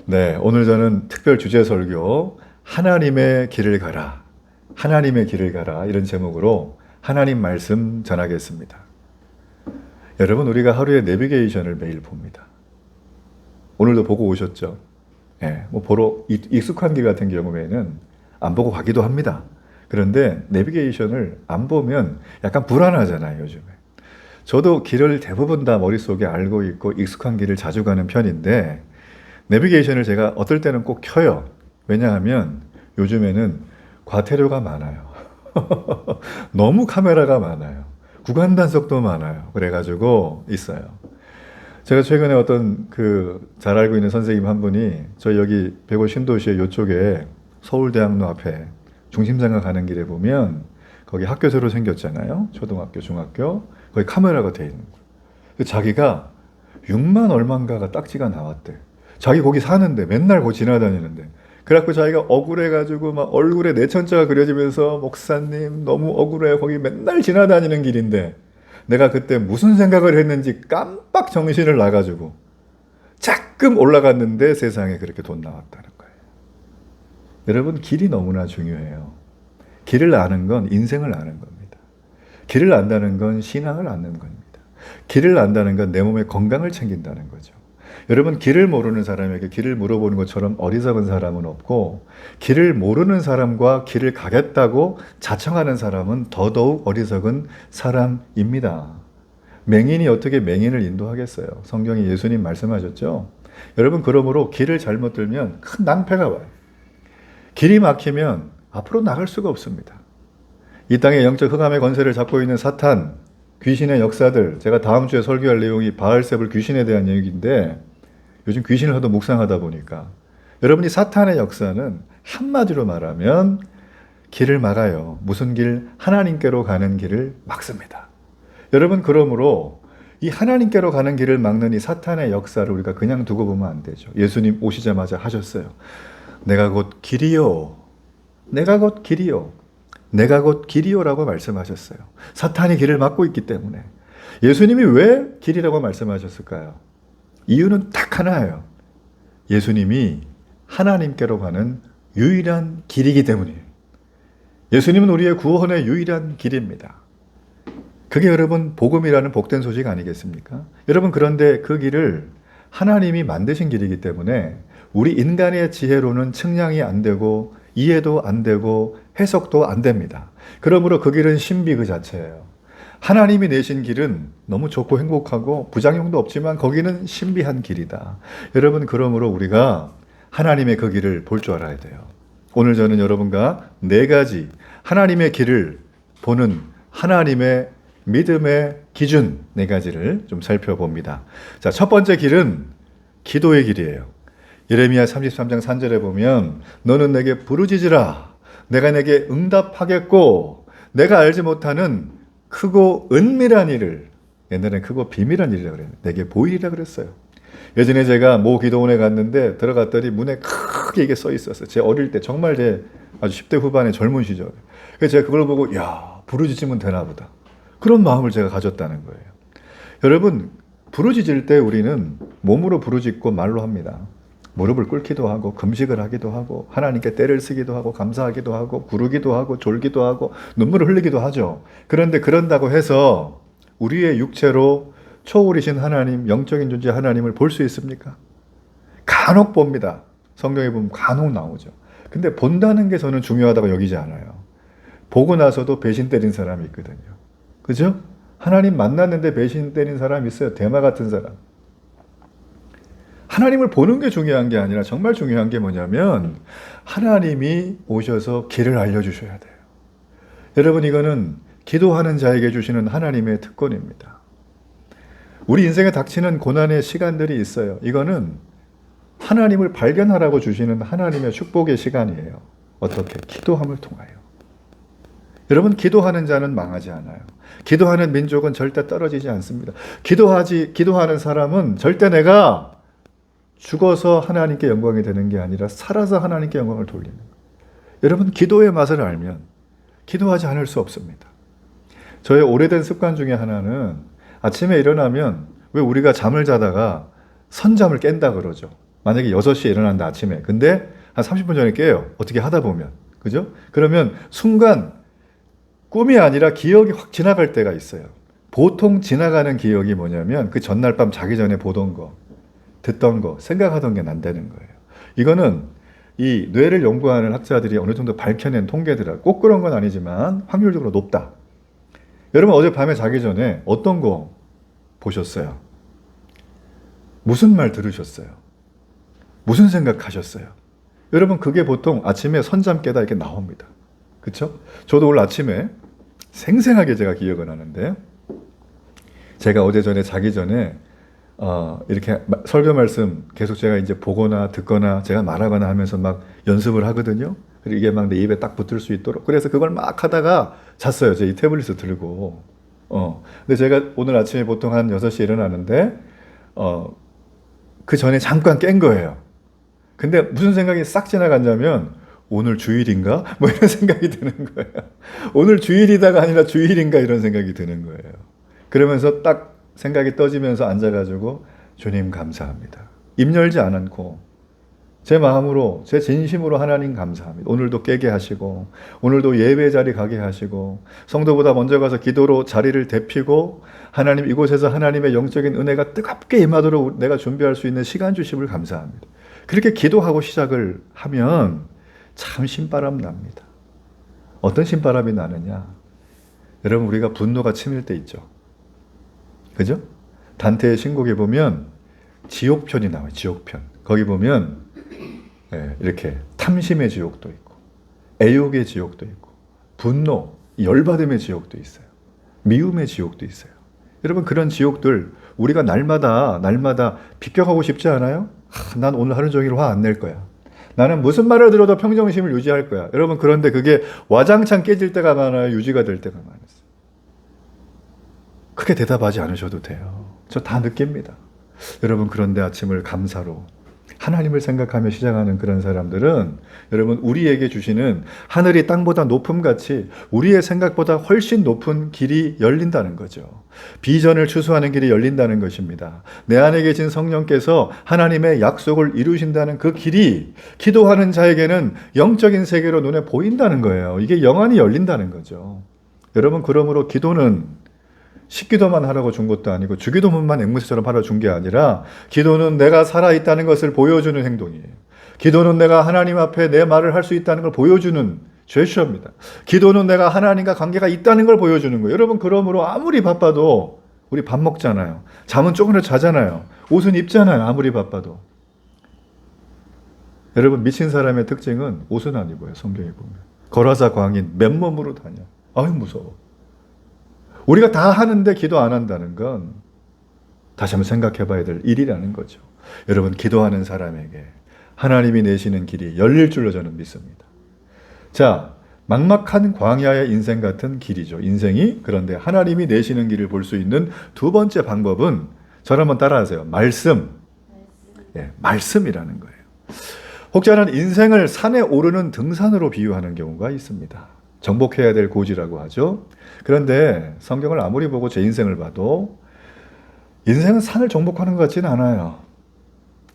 네, 오늘 저는 특별 주제 설교, 하나님의 길을 가라, 하나님의 길을 가라, 이런 제목으로 하나님 말씀 전하겠습니다. 여러분, 우리가 하루에 내비게이션을 매일 봅니다. 오늘도 보고 오셨죠? 뭐 보러 익숙한 길 같은 경우에는 안 보고 가기도 합니다. 그런데 내비게이션을 안 보면 약간 불안하잖아요, 요즘에. 저도 길을 대부분 다 머릿속에 알고 있고 익숙한 길을 자주 가는 편인데, 내비게이션을 제가 어떨 때는 꼭 켜요. 왜냐하면 요즘에는 과태료가 많아요. 너무 카메라가 많아요. 구간 단속도 많아요. 그래가지고 있어요. 제가 최근에 어떤 잘 알고 있는 선생님 한 분이 저희 여기 백월 신도시의 요쪽에 서울대학로 앞에 중심상가 가는 길에 보면 거기 학교 새로 생겼잖아요. 초등학교, 중학교. 거기 카메라가 돼 있는 거예요. 자기가 6만 얼마인가가 딱지가 나왔대. 자기 거기 사는데 맨날 거기 지나다니는데, 그래갖고 자기가 억울해가지고 막 얼굴에 내천자가 그려지면서 목사님 너무 억울해요. 거기 맨날 지나다니는 길인데, 내가 그때 무슨 생각을 했는지 깜빡 정신을 나가지고 자끔 올라갔는데 세상에 그렇게 돈 나왔다는 거예요. 여러분, 길이 너무나 중요해요. 길을 아는 건 인생을 아는 겁니다. 길을 안다는 건 신앙을 아는 겁니다. 길을 안다는 건 내 몸의 건강을 챙긴다는 거죠. 여러분, 길을 모르는 사람에게 길을 물어보는 것처럼 어리석은 사람은 없고, 길을 모르는 사람과 길을 가겠다고 자청하는 사람은 더더욱 어리석은 사람입니다. 맹인이 어떻게 맹인을 인도하겠어요? 성경에 예수님 말씀하셨죠? 여러분, 그러므로 길을 잘못 들면 큰 낭패가 와요. 길이 막히면 앞으로 나갈 수가 없습니다. 이 땅의 영적 흑암의 권세를 잡고 있는 사탄, 귀신의 역사들, 제가 다음 주에 설교할 내용이 바알세불 귀신에 대한 얘기인데, 요즘 귀신을 하도 묵상하다 보니까 여러분이 사탄의 역사는 한마디로 말하면 길을 막아요. 무슨 길? 하나님께로 가는 길을 막습니다. 여러분, 그러므로 이 하나님께로 가는 길을 막는 이 사탄의 역사를 우리가 그냥 두고 보면 안 되죠. 예수님 오시자마자 하셨어요. 내가 곧 길이요. 내가 곧 길이요. 내가 곧 길이요라고 말씀하셨어요. 사탄이 길을 막고 있기 때문에. 예수님이 왜 길이라고 말씀하셨을까요? 이유는 딱 하나예요. 예수님이 하나님께로 가는 유일한 길이기 때문이에요. 예수님은 우리의 구원의 유일한 길입니다. 그게 여러분 복음이라는 복된 소식 아니겠습니까? 여러분, 그런데 그 길을 하나님이 만드신 길이기 때문에 우리 인간의 지혜로는 측량이 안 되고 이해도 안 되고 해석도 안 됩니다. 그러므로 그 길은 신비 그 자체예요. 하나님이 내신 길은 너무 좋고 행복하고 부작용도 없지만 거기는 신비한 길이다. 여러분, 그러므로 우리가 하나님의 그 길을 볼 줄 알아야 돼요. 오늘 저는 여러분과 4가지 하나님의 길을 보는 하나님의 믿음의 기준 4가지를 좀 살펴봅니다. 자, 첫 번째 길은 기도의 길이에요. 예레미야 33장 3절에 보면 너는 내게 부르짖으라. 내가 내게 응답하겠고 내가 알지 못하는 크고 은밀한 일을, 옛날엔 크고 비밀한 일이라고 그랬는데 내게 보이리라 그랬어요. 예전에 제가 모 기도원에 갔는데 들어갔더니 문에 크게 이게 써 있었어요. 제 어릴 때, 정말 제 아주 10대 후반의 젊은 시절에. 그래서 제가 그걸 보고 야, 부르짖으면 되나 보다, 그런 마음을 제가 가졌다는 거예요. 여러분, 부르짖을 때 우리는 몸으로 부르짖고 말로 합니다. 무릎을 꿇기도 하고 금식을 하기도 하고 하나님께 떼를 쓰기도 하고 감사하기도 하고 구르기도 하고 졸기도 하고 눈물을 흘리기도 하죠. 그런데 그런다고 해서 우리의 육체로 초월이신 하나님, 영적인 존재 하나님을 볼 수 있습니까? 간혹 봅니다. 성경에 보면 간혹 나오죠. 근데 본다는 게 저는 중요하다고 여기지 않아요. 보고 나서도 배신 때린 사람이 있거든요. 그죠? 하나님 만났는데 배신 때린 사람이 있어요. 대마 같은 사람. 하나님을 보는 게 중요한 게 아니라 정말 중요한 게 뭐냐면 하나님이 오셔서 길을 알려주셔야 돼요. 여러분, 이거는 기도하는 자에게 주시는 하나님의 특권입니다. 우리 인생에 닥치는 고난의 시간들이 있어요. 이거는 하나님을 발견하라고 주시는 하나님의 축복의 시간이에요. 어떻게? 기도함을 통하여. 여러분, 기도하는 자는 망하지 않아요. 기도하는 민족은 절대 떨어지지 않습니다. 기도하는 사람은 절대 내가 죽어서 하나님께 영광이 되는 게 아니라 살아서 하나님께 영광을 돌리는 거예요. 여러분, 기도의 맛을 알면 기도하지 않을 수 없습니다. 저의 오래된 습관 중에 하나는 아침에 일어나면 왜 우리가 잠을 자다가 선잠을 깬다 그러죠. 만약에 6시에 일어난다, 아침에. 근데 한 30분 전에 깨요. 어떻게 하다 보면. 그죠? 그러면 순간 꿈이 아니라 기억이 확 지나갈 때가 있어요. 보통 지나가는 기억이 뭐냐면 그 전날 밤 자기 전에 보던 거, 듣던 거, 생각하던 게 난다는 거예요. 이거는 이 뇌를 연구하는 학자들이 어느 정도 밝혀낸 통계들이라 꼭 그런 건 아니지만 확률적으로 높다. 여러분 어제 밤에 자기 전에 어떤 거 보셨어요? 무슨 말 들으셨어요? 무슨 생각하셨어요? 여러분 그게 보통 아침에 선잠 깨다 이렇게 나옵니다. 그쵸? 저도 오늘 아침에 생생하게 제가 기억을 하는데 제가 어제 전에 자기 전에 이렇게 설교 말씀 계속 제가 이제 보거나 듣거나 제가 말하거나 하면서 막 연습을 하거든요. 그리고 이게 막 내 입에 딱 붙을 수 있도록. 그래서 그걸 막 하다가 잤어요. 제 이 태블릿을 들고. 근데 제가 오늘 아침에 보통 한 6시에 일어나는데, 그 전에 잠깐 깬 거예요. 근데 무슨 생각이 싹 지나갔냐면, 오늘 주일인가? 뭐 이런 생각이 드는 거예요. 오늘 주일이다가 아니라 주일인가? 이런 생각이 드는 거예요. 그러면서 딱 생각이 떠지면서 앉아가지고, 주님 감사합니다. 입 열지 않고, 제 마음으로, 제 진심으로 하나님 감사합니다. 오늘도 깨게 하시고, 오늘도 예배 자리 가게 하시고, 성도보다 먼저 가서 기도로 자리를 데피고, 하나님 이곳에서 하나님의 영적인 은혜가 뜨겁게 임하도록 내가 준비할 수 있는 시간 주심을 감사합니다. 그렇게 기도하고 시작을 하면 참 신바람 납니다. 어떤 신바람이 나느냐? 여러분 우리가 분노가 치밀 때 있죠. 그죠? 단테의 신곡에 보면 지옥편이 나와요. 지옥편. 거기 보면 이렇게 탐심의 지옥도 있고 애욕의 지옥도 있고 분노, 열받음의 지옥도 있어요. 미움의 지옥도 있어요. 여러분 그런 지옥들 우리가 날마다 비껴가고 싶지 않아요? 난 오늘 하루 종일 화 안 낼 거야. 나는 무슨 말을 들어도 평정심을 유지할 거야. 여러분 그런데 그게 와장창 깨질 때가 많아요? 유지가 될 때가 많아요? 크게 대답하지 않으셔도 돼요. 저 다 느낍니다. 여러분 그런데 아침을 감사로 하나님을 생각하며 시작하는 그런 사람들은 여러분 우리에게 주시는 하늘이 땅보다 높음같이 우리의 생각보다 훨씬 높은 길이 열린다는 거죠. 비전을 추수하는 길이 열린다는 것입니다. 내 안에 계신 성령께서 하나님의 약속을 이루신다는 그 길이 기도하는 자에게는 영적인 세계로 눈에 보인다는 거예요. 이게 영안이 열린다는 거죠. 여러분 그러므로 기도는 식기도만 하라고 준 것도 아니고 주기도문만 앵무새처럼 하라 준 게 아니라 기도는 내가 살아있다는 것을 보여주는 행동이에요. 기도는 내가 하나님 앞에 내 말을 할 수 있다는 걸 보여주는 제스처입니다. 기도는 내가 하나님과 관계가 있다는 걸 보여주는 거예요. 여러분 그러므로 아무리 바빠도 우리 밥 먹잖아요. 잠은 조금이라도 자잖아요. 옷은 입잖아요. 아무리 바빠도. 여러분 미친 사람의 특징은 옷은 안 입어요. 성경에 보면. 거라사 광인 맨몸으로 다녀. 아유 무서워. 우리가 다 하는데 기도 안 한다는 건 다시 한번 생각해 봐야 될 일이라는 거죠. 여러분 기도하는 사람에게 하나님이 내시는 길이 열릴 줄로 저는 믿습니다. 자, 막막한 광야의 인생 같은 길이죠. 인생이. 그런데 하나님이 내시는 길을 볼 수 있는 두 번째 방법은 저를 한번 따라하세요. 말씀. 말씀이라는 거예요. 혹자는 인생을 산에 오르는 등산으로 비유하는 경우가 있습니다. 정복해야 될 고지라고 하죠. 그런데 성경을 아무리 보고 제 인생을 봐도 인생은 산을 정복하는 것 같지는 않아요.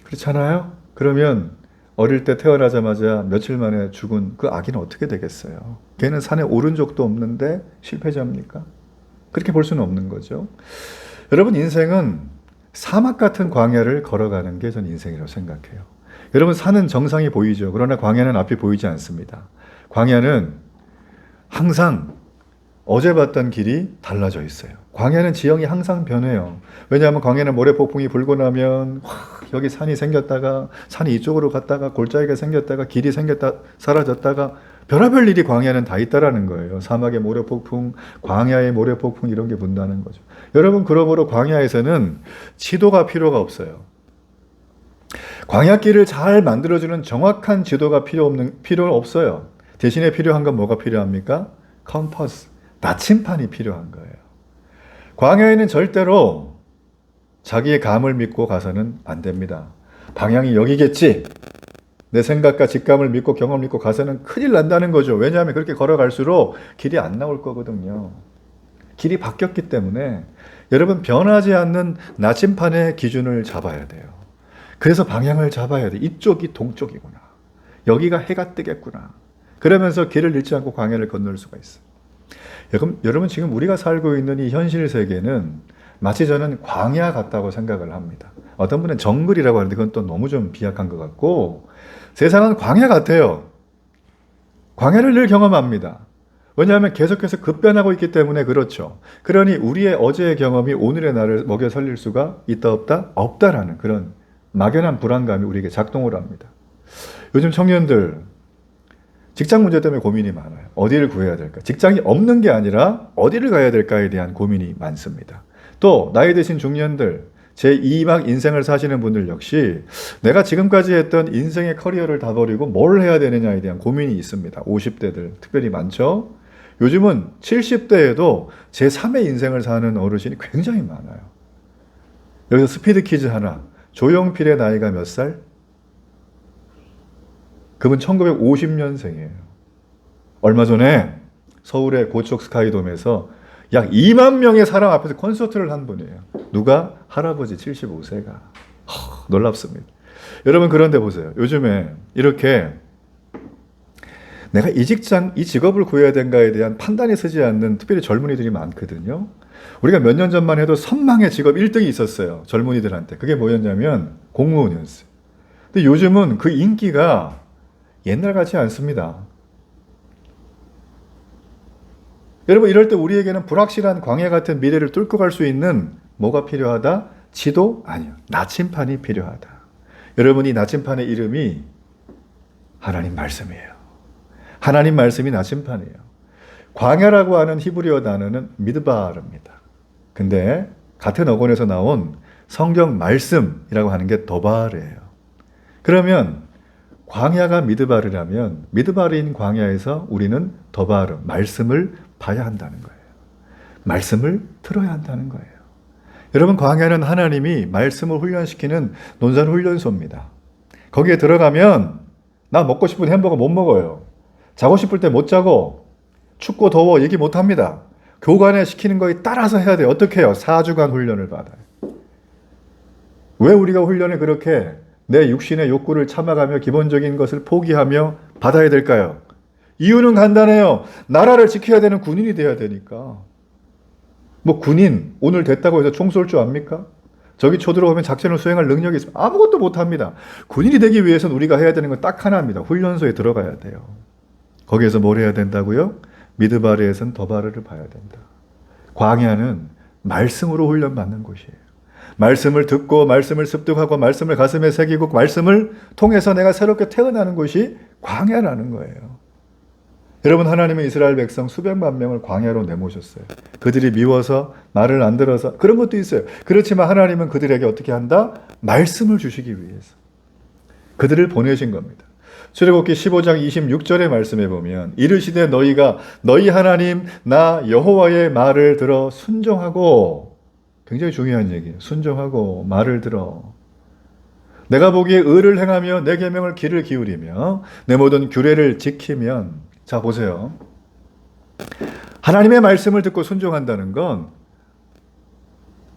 그렇잖아요? 그러면 어릴 때 태어나자마자 며칠 만에 죽은 그 아기는 어떻게 되겠어요? 걔는 산에 오른 적도 없는데 실패자입니까? 그렇게 볼 수는 없는 거죠. 여러분 인생은 사막 같은 광야를 걸어가는 게 전 인생이라고 생각해요. 여러분 산은 정상이 보이죠. 그러나 광야는 앞이 보이지 않습니다. 광야는 항상 어제 봤던 길이 달라져 있어요. 광야는 지형이 항상 변해요. 왜냐하면 광야는 모래폭풍이 불고 나면 여기 산이 생겼다가 산이 이쪽으로 갔다가 골짜기가 생겼다가 길이 생겼다 사라졌다가 별의별 일이 광야는 다 있다라는 거예요. 사막의 모래폭풍, 광야의 모래폭풍 이런 게 분다는 거죠. 여러분 그러므로 광야에서는 지도가 필요가 없어요. 광야길을 잘 만들어주는 정확한 지도가 필요는 없어요. 대신에 필요한 건 뭐가 필요합니까? 컴퍼스, 나침판이 필요한 거예요. 광야에는 절대로 자기의 감을 믿고 가서는 안 됩니다. 방향이 여기겠지. 내 생각과 직감을 믿고 경험을 믿고 가서는 큰일 난다는 거죠. 왜냐하면 그렇게 걸어갈수록 길이 안 나올 거거든요. 길이 바뀌었기 때문에 여러분 변하지 않는 나침판의 기준을 잡아야 돼요. 그래서 방향을 잡아야 돼. 이쪽이 동쪽이구나. 여기가 해가 뜨겠구나. 그러면서 길을 잃지 않고 광야를 건널 수가 있어. 여러분 지금 우리가 살고 있는 이 현실 세계는 마치 저는 광야 같다고 생각을 합니다. 어떤 분은 정글이라고 하는데 그건 또 너무 좀 비약한 것 같고, 세상은 광야 같아요. 광야를 늘 경험합니다. 왜냐하면 계속해서 급변하고 있기 때문에 그렇죠. 그러니 우리의 어제의 경험이 오늘의 나를 먹여 살릴 수가 있다 없다? 없다라는 그런 막연한 불안감이 우리에게 작동을 합니다. 요즘 청년들 직장 문제 때문에 고민이 많아요. 어디를 구해야 될까? 직장이 없는 게 아니라 어디를 가야 될까에 대한 고민이 많습니다. 또 나이 드신 중년들, 제2막 인생을 사시는 분들 역시 내가 지금까지 했던 인생의 커리어를 다 버리고 뭘 해야 되느냐에 대한 고민이 있습니다. 50대들 특별히 많죠. 요즘은 70대에도 제3의 인생을 사는 어르신이 굉장히 많아요. 여기서 스피드 퀴즈 하나. 조용필의 나이가 몇 살? 그분 1950년생이에요. 얼마 전에 서울의 고척 스카이돔에서 약 2만 명의 사람 앞에서 콘서트를 한 분이에요. 누가? 할아버지 75세가. 놀랍습니다. 여러분 그런데 보세요. 요즘에 이렇게 내가 이 직장, 이 직업을 구해야 된가에 대한 판단이 서지 않는 특별히 젊은이들이 많거든요. 우리가 몇 년 전만 해도 선망의 직업 1등이 있었어요. 젊은이들한테. 그게 뭐였냐면 공무원이었어요. 근데 요즘은 그 인기가 옛날 같지 않습니다. 여러분 이럴 때 우리에게는 불확실한 광야 같은 미래를 뚫고 갈 수 있는 뭐가 필요하다? 지도? 아니요. 나침판이 필요하다. 여러분 이 나침판의 이름이 하나님 말씀이에요. 하나님 말씀이 나침판이에요. 광야라고 하는 히브리어 단어는 미드바르입니다. 근데 같은 어원에서 나온 성경 말씀이라고 하는 게 더바르예요. 그러면 광야가 미드바르라면 미드바르인 광야에서 우리는 더바르, 말씀을 봐야 한다는 거예요. 말씀을 들어야 한다는 거예요. 여러분 광야는 하나님이 말씀을 훈련시키는 논산훈련소입니다. 거기에 들어가면 나 먹고 싶은 햄버거 못 먹어요. 자고 싶을 때 못 자고 춥고 더워 얘기 못 합니다. 교관에 시키는 거에 따라서 해야 돼요. 어떻게 해요? 4주간 훈련을 받아요. 왜 우리가 훈련을 그렇게 내 육신의 욕구를 참아가며 기본적인 것을 포기하며 받아야 될까요? 이유는 간단해요. 나라를 지켜야 되는 군인이 돼야 되니까. 뭐 군인 오늘 됐다고 해서 총 쏠 줄 압니까? 저기 쳐들어오면 작전을 수행할 능력이 있으면 아무것도 못합니다. 군인이 되기 위해서는 우리가 해야 되는 건 딱 하나입니다. 훈련소에 들어가야 돼요. 거기에서 뭘 해야 된다고요? 미드바르에서는 더바르를 봐야 된다. 광야는 말씀으로 훈련받는 곳이에요. 말씀을 듣고 말씀을 습득하고 말씀을 가슴에 새기고 말씀을 통해서 내가 새롭게 태어나는 곳이 광야라는 거예요. 여러분 하나님은 이스라엘 백성 수백만 명을 광야로 내모셨어요. 그들이 미워서 말을 안 들어서 그런 것도 있어요. 그렇지만 하나님은 그들에게 어떻게 한다? 말씀을 주시기 위해서 그들을 보내신 겁니다. 출애굽기 15장 26절의 말씀에 보면 이르시되 너희가 너희 하나님 나 여호와의 말을 들어 순종하고, 굉장히 중요한 얘기예요. 순종하고 말을 들어 내가 보기에 의를 행하며 내 계명을 귀를 기울이며 내 모든 규례를 지키면. 자 보세요. 하나님의 말씀을 듣고 순종한다는 건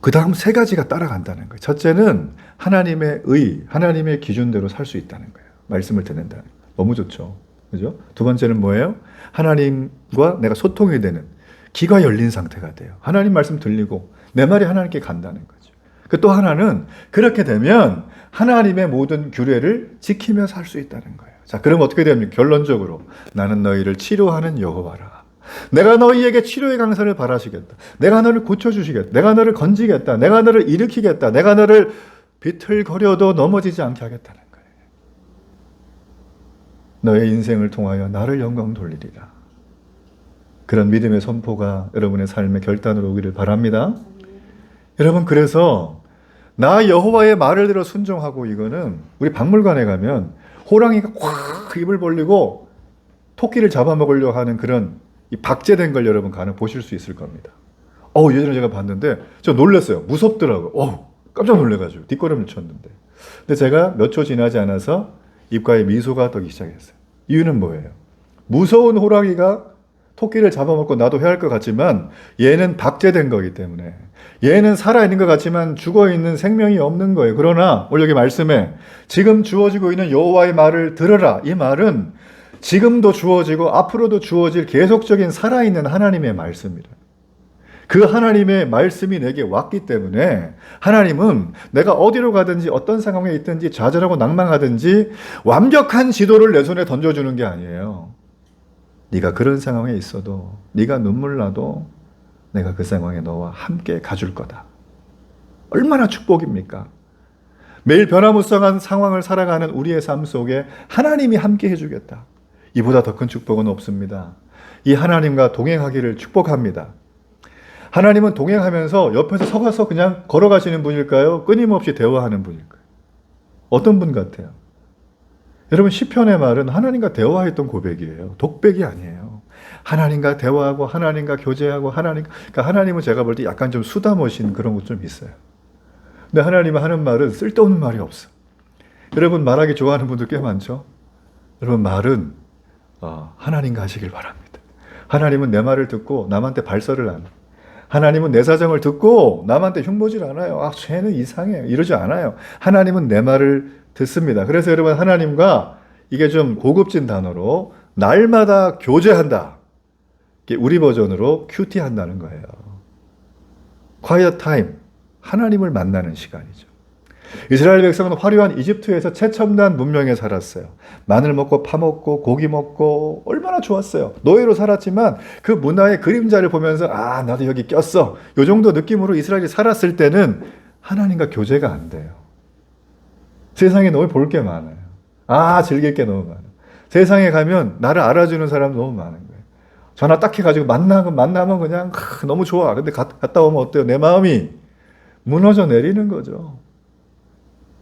그 다음 세 가지가 따라간다는 거예요. 첫째는 하나님의 의, 하나님의 기준대로 살 수 있다는 거예요. 말씀을 듣는다는 거예요. 너무 좋죠. 그죠? 두 번째는 뭐예요? 하나님과 내가 소통이 되는 귀가 열린 상태가 돼요. 하나님 말씀 들리고 내 말이 하나님께 간다는 거죠. 그 또 하나는 그렇게 되면 하나님의 모든 규례를 지키며 살 수 있다는 거예요. 자, 그럼 어떻게 됩니까? 결론적으로 나는 너희를 치료하는 여호와라. 내가 너희에게 치료의 강사를 바라시겠다. 내가 너를 고쳐주시겠다. 내가 너를 건지겠다. 내가 너를 일으키겠다. 내가 너를 비틀거려도 넘어지지 않게 하겠다는 거예요. 너의 인생을 통하여 나를 영광 돌리리라. 그런 믿음의 선포가 여러분의 삶의 결단으로 오기를 바랍니다. 여러분 그래서 나 여호와의 말을 들어 순종하고, 이거는 우리 박물관에 가면 호랑이가 확 입을 벌리고 토끼를 잡아먹으려 하는 그런 이 박제된 걸 여러분 가능 보실 수 있을 겁니다. 예전에 제가 봤는데 저 놀랐어요. 무섭더라고요. 깜짝 놀래가지고 뒷걸음을 쳤는데. 근데 제가 몇 초 지나지 않아서 입가에 미소가 떠기 시작했어요. 이유는 뭐예요? 무서운 호랑이가 토끼를 잡아먹고 나도 해야 할 것 같지만 얘는 박제된 거기 때문에 얘는 살아있는 것 같지만 죽어있는 생명이 없는 거예요. 그러나 오늘 여기 말씀에 지금 주어지고 있는 여호와의 말을 들으라. 이 말은 지금도 주어지고 앞으로도 주어질 계속적인 살아있는 하나님의 말씀이라. 그 하나님의 말씀이 내게 왔기 때문에 하나님은 내가 어디로 가든지 어떤 상황에 있든지 좌절하고 낭망하든지 완벽한 지도를 내 손에 던져주는 게 아니에요. 네가 그런 상황에 있어도 네가 눈물 나도 내가 그 상황에 너와 함께 가줄 거다. 얼마나 축복입니까? 매일 변화무쌍한 상황을 살아가는 우리의 삶 속에 하나님이 함께 해주겠다. 이보다 더 큰 축복은 없습니다. 이 하나님과 동행하기를 축복합니다. 하나님은 동행하면서 옆에서 서가서 그냥 걸어가시는 분일까요? 끊임없이 대화하는 분일까요? 어떤 분 같아요? 여러분 시편의 말은 하나님과 대화했던 고백이에요. 독백이 아니에요. 하나님과 대화하고 하나님과 교제하고 그러니까 하나님은 제가 볼 때 약간 좀 수다 모신 그런 것 좀 있어요. 근데 하나님은 하는 말은 쓸데없는 말이 없어. 여러분 말하기 좋아하는 분들 꽤 많죠? 여러분 말은 하나님과 하시길 바랍니다. 하나님은 내 말을 듣고 남한테 발설을 안 해요. 하나님은 내 사정을 듣고 남한테 흉보질 않아요. 쟤는 이상해. 이러지 않아요. 하나님은 내 말을 듣습니다. 그래서 여러분 하나님과 이게 좀 고급진 단어로 날마다 교제한다. 우리 버전으로 큐티 한다는 거예요. quiet time. 하나님을 만나는 시간이죠. 이스라엘 백성은 화려한 이집트에서 최첨단 문명에 살았어요. 마늘 먹고 파 먹고 고기 먹고 얼마나 좋았어요. 노예로 살았지만 그 문화의 그림자를 보면서 나도 여기 꼈어. 이 정도 느낌으로 이스라엘이 살았을 때는 하나님과 교제가 안 돼요. 세상에 너무 볼 게 많아요. 즐길 게 너무 많아요. 세상에 가면 나를 알아주는 사람 너무 많은 거예요. 전화 딱 해가지고 만나면 그냥 너무 좋아. 근데 갔다 오면 어때요? 내 마음이 무너져 내리는 거죠.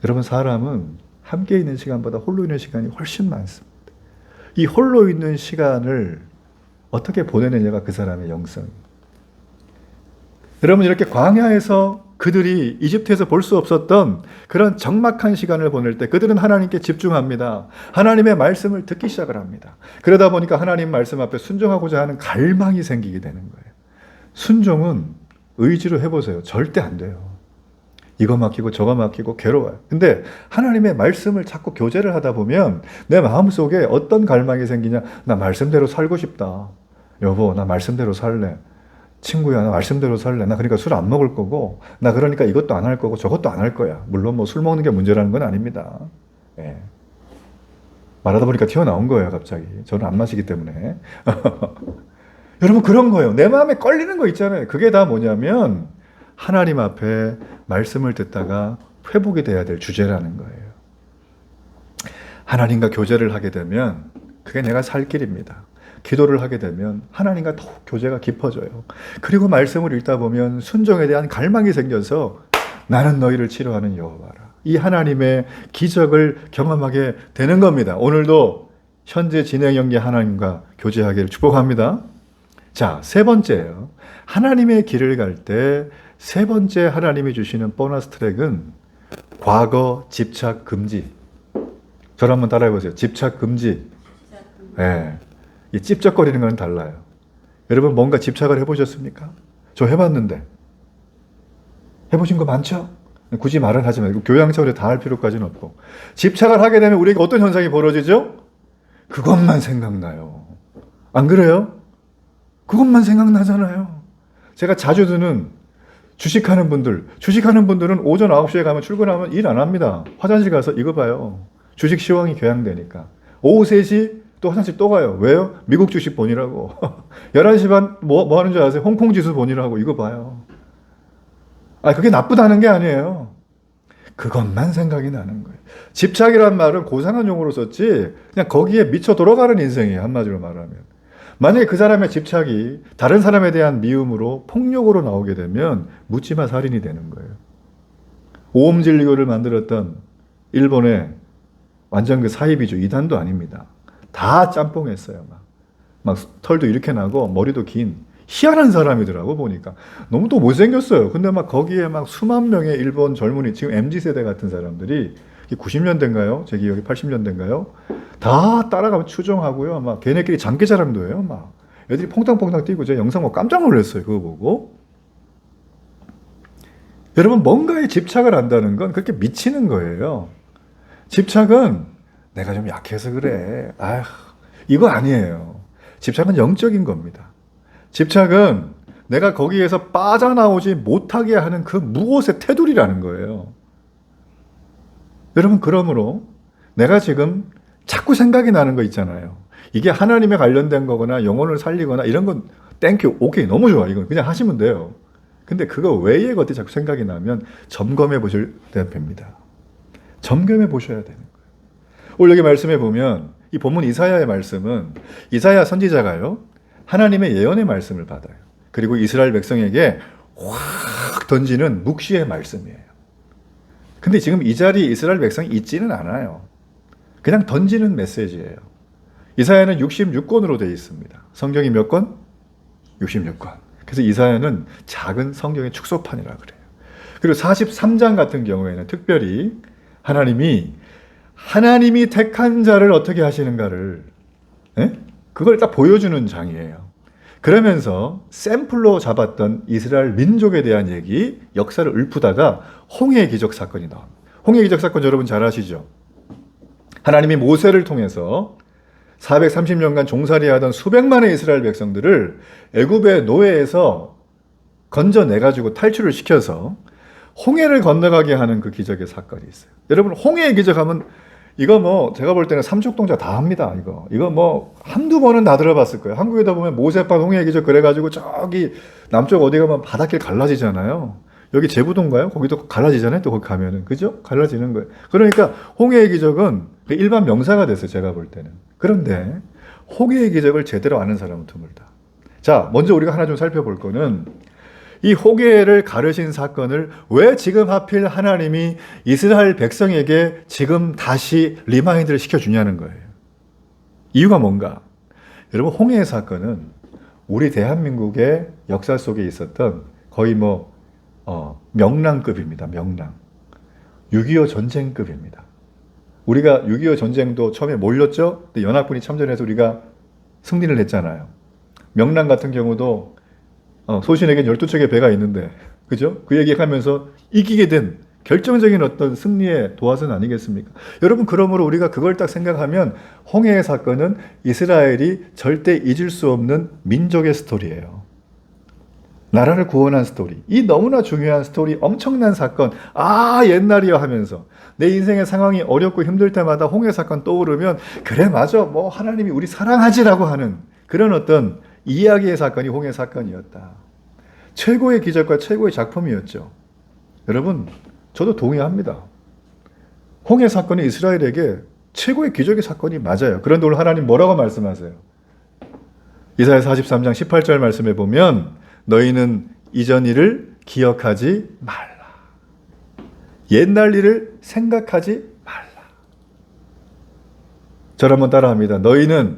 여러분 사람은 함께 있는 시간보다 홀로 있는 시간이 훨씬 많습니다. 이 홀로 있는 시간을 어떻게 보내느냐가 그 사람의 영성입니다. 여러분 이렇게 광야에서 그들이 이집트에서 볼 수 없었던 그런 적막한 시간을 보낼 때 그들은 하나님께 집중합니다. 하나님의 말씀을 듣기 시작을 합니다. 그러다 보니까 하나님 말씀 앞에 순종하고자 하는 갈망이 생기게 되는 거예요. 순종은 의지로 해보세요. 절대 안 돼요. 이거 맡기고 저거 맡기고 괴로워요. 근데 하나님의 말씀을 자꾸 교제를 하다 보면 내 마음속에 어떤 갈망이 생기냐. 나 말씀대로 살고 싶다. 여보 나 말씀대로 살래. 친구야 나 말씀대로 살래. 나 그러니까 술 안 먹을 거고 나 그러니까 이것도 안 할 거고 저것도 안 할 거야. 물론 뭐 술 먹는 게 문제라는 건 아닙니다. 말하다 보니까 튀어나온 거예요 갑자기. 저는 안 마시기 때문에. 여러분 그런 거예요. 내 마음에 걸리는 거 있잖아요. 그게 다 뭐냐면 하나님 앞에 말씀을 듣다가 회복이 돼야 될 주제라는 거예요. 하나님과 교제를 하게 되면 그게 내가 살 길입니다. 기도를 하게 되면 하나님과 더욱 교제가 깊어져요. 그리고 말씀을 읽다 보면 순종에 대한 갈망이 생겨서 나는 너희를 치료하는 여호와라. 이 하나님의 기적을 경험하게 되는 겁니다. 오늘도 현재 진행 연계 하나님과 교제하기를 축복합니다. 자, 세 번째예요. 하나님의 길을 갈 때 세 번째 하나님이 주시는 보너스 트랙은 과거 집착 금지. 저를 한번 따라해 보세요. 집착 금지. 이 찝쩍거리는 건 달라요. 여러분 뭔가 집착을 해보셨습니까? 저 해봤는데. 해보신 거 많죠? 굳이 말은 하지 말고 교양처럼 다 할 필요까지는 없고. 집착을 하게 되면 우리에게 어떤 현상이 벌어지죠? 그것만 생각나요. 안 그래요? 그것만 생각나잖아요. 제가 자주 듣는 주식하는 분들은 오전 9시에 가면 출근하면 일 안 합니다. 화장실 가서 이거 봐요. 주식 시황이 교양되니까. 오후 3시 또 화장실 또 가요. 왜요? 미국 주식 보니라고. 11시 반 뭐 하는 줄 아세요? 홍콩 지수 보니라고. 이거 봐요. 그게 나쁘다는 게 아니에요. 그것만 생각이 나는 거예요. 집착이란 말은 고상한 용어로 썼지 그냥 거기에 미쳐 돌아가는 인생이에요. 한마디로 말하면. 만약에 그 사람의 집착이 다른 사람에 대한 미움으로 폭력으로 나오게 되면 묻지마 살인이 되는 거예요. 오음진리교를 만들었던 일본의 완전 그 사이비주 이단도 아닙니다. 다 짬뽕했어요. 막 털도 이렇게 나고 머리도 긴 희한한 사람이더라고 보니까. 너무 또 못생겼어요. 근데 막 거기에 막 수만 명의 일본 젊은이 지금 MZ세대 같은 사람들이 90년대인가요? 제 기억이 80년대인가요? 다 따라가면 추종하고요. 막 걔네끼리 장기자랑도 해요. 막 애들이 퐁당퐁당 뛰고 제가 영상 보고 깜짝 놀랐어요. 그거 보고. 여러분, 뭔가에 집착을 한다는 건 그렇게 미치는 거예요. 집착은 내가 좀 약해서 그래. 아휴, 이거 아니에요. 집착은 영적인 겁니다. 집착은 내가 거기에서 빠져나오지 못하게 하는 그 무엇의 테두리라는 거예요. 여러분, 그러므로 내가 지금 자꾸 생각이 나는 거 있잖아요. 이게 하나님에 관련된 거거나 영혼을 살리거나 이런 건 땡큐, 오케이, 너무 좋아. 이건 그냥 하시면 돼요. 근데 그거 외의 것들이 자꾸 생각이 나면 점검해 보실 때가 됩니다. 점검해 보셔야 되는 거예요. 오늘 여기 말씀해 보면 이 본문 이사야의 말씀은 이사야 선지자가요, 하나님의 예언의 말씀을 받아요. 그리고 이스라엘 백성에게 확 던지는 묵시의 말씀이에요. 근데 지금 이 자리에 이스라엘 백성이 있지는 않아요. 그냥 던지는 메시지예요. 이사야는 66권으로 되어 있습니다. 성경이 몇 권? 66권. 그래서 이사야는 작은 성경의 축소판이라 그래요. 그리고 43장 같은 경우에는 특별히 하나님이 택한 자를 어떻게 하시는가를, 그걸 딱 보여주는 장이에요. 그러면서 샘플로 잡았던 이스라엘 민족에 대한 얘기, 역사를 읊다가 홍해의 기적 사건이 나옵니다. 홍해의 기적 사건 여러분 잘 아시죠? 하나님이 모세를 통해서 430년간 종살이하던 수백만의 이스라엘 백성들을 애굽의 노예에서 건져내가지고 탈출을 시켜서 홍해를 건너가게 하는 그 기적의 사건이 있어요. 여러분, 홍해의 기적하면 이거 뭐 제가 볼 때는 삼척동자 다 합니다. 이거 뭐 한두 번은 다 들어봤을 거예요. 한국에다 보면 모세판 홍해의 기적 그래가지고 저기 남쪽 어디 가면 바닷길 갈라지잖아요. 여기 제부도인가요? 거기도 갈라지잖아요. 또 거기 가면은, 그죠? 갈라지는 거예요. 그러니까 홍해의 기적은 일반 명사가 됐어요. 제가 볼 때는. 그런데 홍해의 기적을 제대로 아는 사람은 드물다. 자, 먼저 우리가 하나 좀 살펴볼 거는 이 홍해를 가르신 사건을 왜 지금 하필 하나님이 이스라엘 백성에게 지금 다시 리마인드를 시켜주냐는 거예요. 이유가 뭔가? 여러분, 홍해의 사건은 우리 대한민국의 역사 속에 있었던 거의 명랑급입니다. 명랑. 6.25 전쟁급입니다. 우리가 6.25 전쟁도 처음에 몰렸죠? 근데 연합군이 참전해서 우리가 승리를 했잖아요. 명랑 같은 경우도 소신에겐 12척의 배가 있는데, 그죠? 그 얘기하면서 이기게 된 결정적인 어떤 승리의 도화선 아니겠습니까? 여러분, 그러므로 우리가 그걸 딱 생각하면 홍해의 사건은 이스라엘이 절대 잊을 수 없는 민족의 스토리예요. 나라를 구원한 스토리. 이 너무나 중요한 스토리, 엄청난 사건. 아, 옛날이야 하면서 내 인생의 상황이 어렵고 힘들 때마다 홍해 사건 떠오르면 그래, 맞아. 뭐 하나님이 우리 사랑하지라고 하는 그런 어떤 이야기의 사건이 홍해 사건이었다. 최고의 기적과 최고의 작품이었죠. 여러분, 저도 동의합니다. 홍해 사건이 이스라엘에게 최고의 기적의 사건이 맞아요. 그런데 오늘 하나님 뭐라고 말씀하세요? 이사야 43장 18절 말씀에 보면 너희는 이전 일을 기억하지 말라. 옛날 일을 생각하지 말라. 저를 한번 따라합니다. 너희는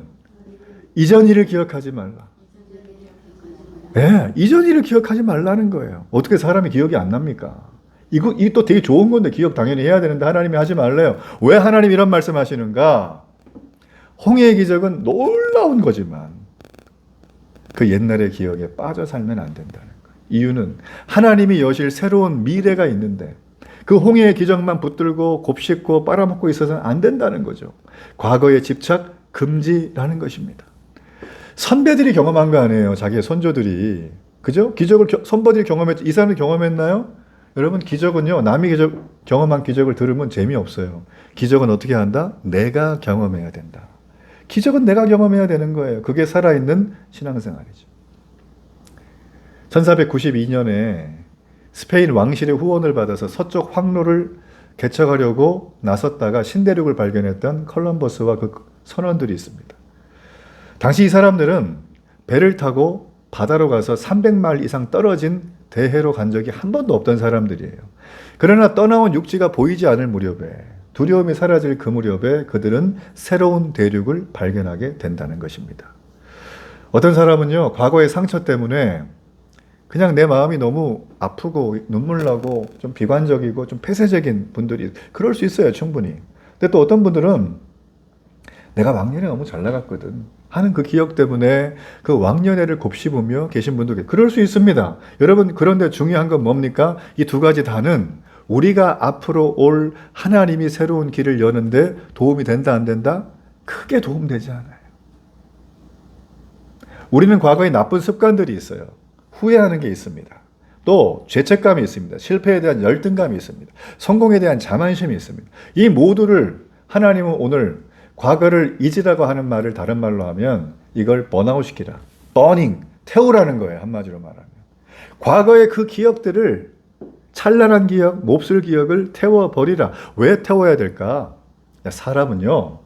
이전 일을 기억하지 말라. 이전 일을 기억하지 말라는 거예요. 어떻게 사람이 기억이 안 납니까? 이게 또 되게 좋은 건데 기억 당연히 해야 되는데 하나님이 하지 말래요. 왜 하나님 이런 말씀 하시는가? 홍해의 기적은 놀라운 거지만 그 옛날의 기억에 빠져 살면 안 된다는 거예요. 이유는 하나님이 여실 새로운 미래가 있는데 그 홍해의 기적만 붙들고 곱씹고 빨아먹고 있어서는 안 된다는 거죠. 과거의 집착 금지라는 것입니다. 선배들이 경험한 거 아니에요. 자기의 손조들이. 그죠? 기적을 선배들이 경험했죠. 이 사람이 경험했나요? 여러분, 기적은요, 남이 경험한 기적을 들으면 재미없어요. 기적은 어떻게 한다? 내가 경험해야 된다. 기적은 내가 경험해야 되는 거예요. 그게 살아있는 신앙생활이죠. 1492년에 스페인 왕실의 후원을 받아서 서쪽 항로를 개척하려고 나섰다가 신대륙을 발견했던 컬럼버스와 그 선원들이 있습니다. 당시 이 사람들은 배를 타고 바다로 가서 300마일 이상 떨어진 대해로 간 적이 한 번도 없던 사람들이에요. 그러나 떠나온 육지가 보이지 않을 무렵에, 두려움이 사라질 그 무렵에 그들은 새로운 대륙을 발견하게 된다는 것입니다. 어떤 사람은요, 과거의 상처 때문에 그냥 내 마음이 너무 아프고 눈물 나고 좀 비관적이고 좀 폐쇄적인 분들이 그럴 수 있어요, 충분히. 근데 또 어떤 분들은 내가 왕년에 너무 잘 나갔거든 하는 그 기억 때문에 그 왕년회를 곱씹으며 계신 분도 그럴 수 있습니다. 여러분, 그런데 중요한 건 뭡니까? 이 두 가지 다는 우리가 앞으로 올 하나님이 새로운 길을 여는데 도움이 된다 안 된다? 크게 도움되지 않아요. 우리는 과거에 나쁜 습관들이 있어요. 후회하는 게 있습니다. 또 죄책감이 있습니다. 실패에 대한 열등감이 있습니다. 성공에 대한 자만심이 있습니다. 이 모두를 하나님은 오늘 과거를 잊으라고 하는 말을 다른 말로 하면 이걸 번아웃 시키라. 버닝, 태우라는 거예요. 한마디로 말하면. 과거의 그 기억들을 찬란한 기억, 몹쓸 기억을 태워버리라. 왜 태워야 될까? 사람은요,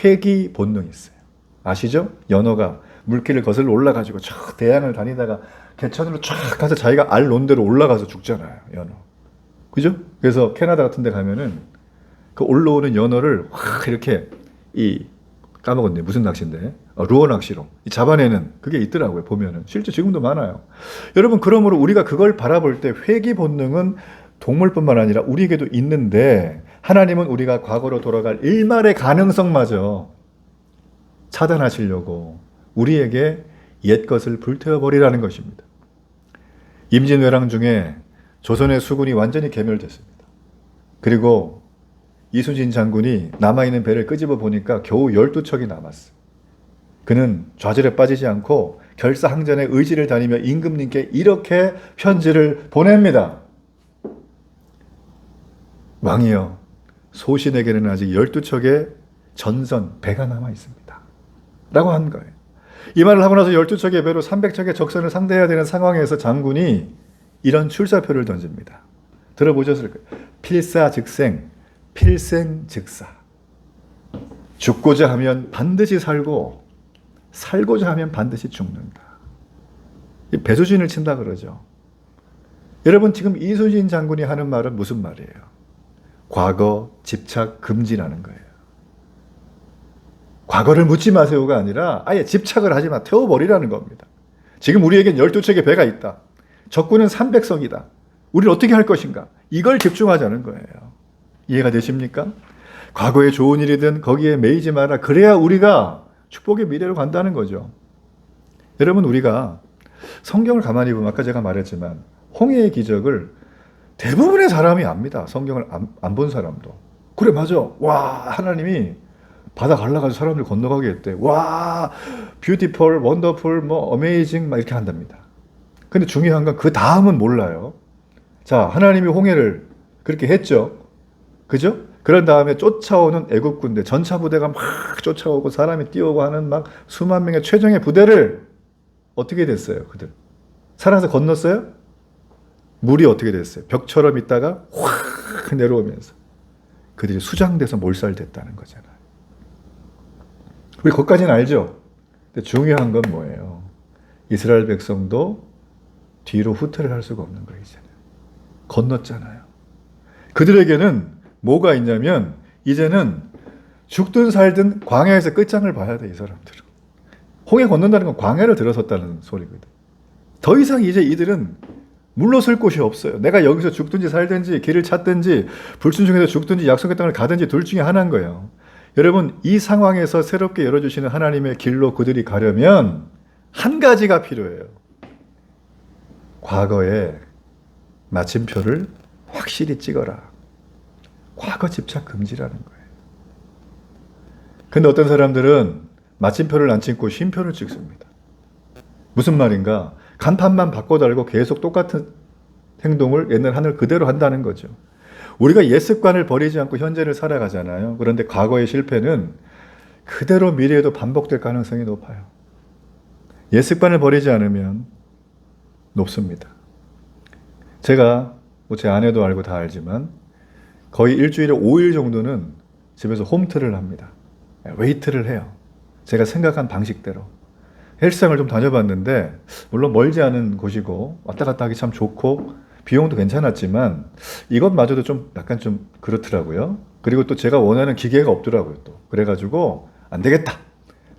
회귀 본능이 있어요. 아시죠? 연어가 물길을 거슬러 올라가지고 저 대양을 다니다가 개천으로 쫙 가서 자기가 알 놓은 대로 올라가서 죽잖아요. 연어. 그죠? 그래서 캐나다 같은 데 가면은 그 올라오는 연어를 확 이렇게 까먹었네. 무슨 낚시인데? 루어 낚시로 잡아내는 그게 있더라고요. 보면은. 실제 지금도 많아요. 여러분, 그러므로 우리가 그걸 바라볼 때 회귀 본능은 동물뿐만 아니라 우리에게도 있는데 하나님은 우리가 과거로 돌아갈 일말의 가능성마저 차단하시려고 우리에게 옛것을 불태워버리라는 것입니다. 임진왜란 중에 조선의 수군이 완전히 괴멸됐습니다. 그리고 이순신 장군이 남아있는 배를 끄집어 보니까 겨우 12척이 남았어요. 그는 좌절에 빠지지 않고 결사항전의 의지를 다니며 임금님께 이렇게 편지를 보냅니다. 왕이여, 소신에게는 아직 12척의 전선 배가 남아있습니다. 라고 한 거예요. 이 말을 하고 나서 12척의 배로 300척의 적선을 상대해야 되는 상황에서 장군이 이런 출사표를 던집니다. 들어보셨을 거예요. 필사즉생, 필생즉사. 죽고자 하면 반드시 살고 살고자 하면 반드시 죽는다. 이 배수진을 친다 그러죠. 여러분, 지금 이순신 장군이 하는 말은 무슨 말이에요? 과거 집착 금지라는 거예요. 과거를 묻지 마세요가 아니라 아예 집착을 하지 마, 태워버리라는 겁니다. 지금 우리에겐 12척의 배가 있다. 적군은 300석이다. 우리는 어떻게 할 것인가? 이걸 집중하자는 거예요. 이해가 되십니까? 과거에 좋은 일이든 거기에 매이지 마라. 그래야 우리가 축복의 미래로 간다는 거죠. 여러분, 우리가 성경을 가만히 보면 아까 제가 말했지만 홍해의 기적을 대부분의 사람이 압니다. 성경을 안 본 사람도. 그래, 맞아. 와, 하나님이 바다 갈라가지고 사람들 건너가게 했대. 와, 뷰티풀, 원더풀, 어메이징 막 이렇게 한답니다. 근데 중요한 건 그 다음은 몰라요. 자, 하나님이 홍해를 그렇게 했죠. 그죠? 그런 다음에 쫓아오는 애국 군대, 전차 부대가 막 쫓아오고 사람이 뛰어오고 하는 막 수만 명의 최정예 부대를 어떻게 됐어요? 그들 살아서 건넜어요? 물이 어떻게 됐어요? 벽처럼 있다가 확 내려오면서 그들이 수장돼서 몰살됐다는 거잖아요. 우리 거기까지는 알죠? 근데 중요한 건 뭐예요? 이스라엘 백성도 뒤로 후퇴를 할 수가 없는 거예요. 이제는 건넜잖아요. 그들에게는 뭐가 있냐면 이제는 죽든 살든 광야에서 끝장을 봐야 돼. 이 사람들은 홍해 건넌다는 건 광야를 들어섰다는 소리거든. 더 이상 이제 이들은 물러설 곳이 없어요. 내가 여기서 죽든지 살든지 길을 찾든지 불순종해서 죽든지 약속의 땅을 가든지 둘 중에 하나인 거예요. 여러분, 이 상황에서 새롭게 열어주시는 하나님의 길로 그들이 가려면 한 가지가 필요해요. 과거에 마침표를 확실히 찍어라. 과거 집착 금지라는 거예요. 근데 어떤 사람들은 마침표를 안 찍고 쉼표를 찍습니다. 무슨 말인가? 간판만 바꿔달고 계속 똑같은 행동을 옛날 하늘 그대로 한다는 거죠. 우리가 옛 습관을 버리지 않고 현재를 살아가잖아요. 그런데 과거의 실패는 그대로 미래에도 반복될 가능성이 높아요. 옛 습관을 버리지 않으면 높습니다. 제가 제 아내도 알고 다 알지만 거의 일주일에 5일 정도는 집에서 홈트를 합니다. 웨이트를 해요. 제가 생각한 방식대로. 헬스장을 좀 다녀봤는데 물론 멀지 않은 곳이고 왔다 갔다 하기 참 좋고 비용도 괜찮았지만 이것마저도 좀 약간 좀 그렇더라고요. 그리고 또 제가 원하는 기계가 없더라고요. 또 그래가지고 안 되겠다.